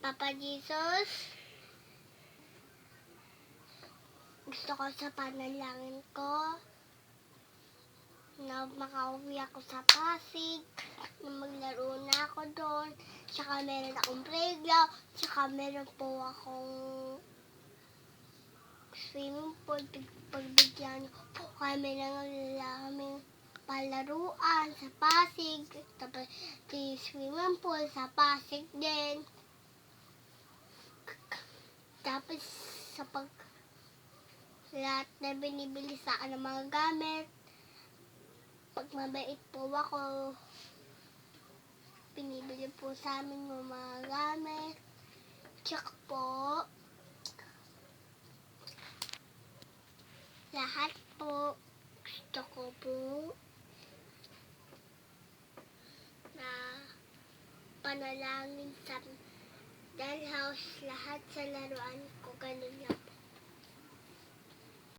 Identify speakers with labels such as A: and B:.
A: Papa Jesus, gusto ko sa panalangin ko na makauwi ako sa Pasig, na maglaro na ako doon, tsaka meron akong playground, tsaka meron po akong swimming pool. Pagbigyan po kami ng aming palaruan sa Pasig, tapos di swimming pool sa Pasig din. Tapos sa lahat na binibili sa akin ng mga gamit, pag mabait po ako, binibili po sa amin yung mga gamit. Tsaka po, lahat po, gusto ko po na panalangin sa dollhouse, lahat sa laruan ko, ganun lang.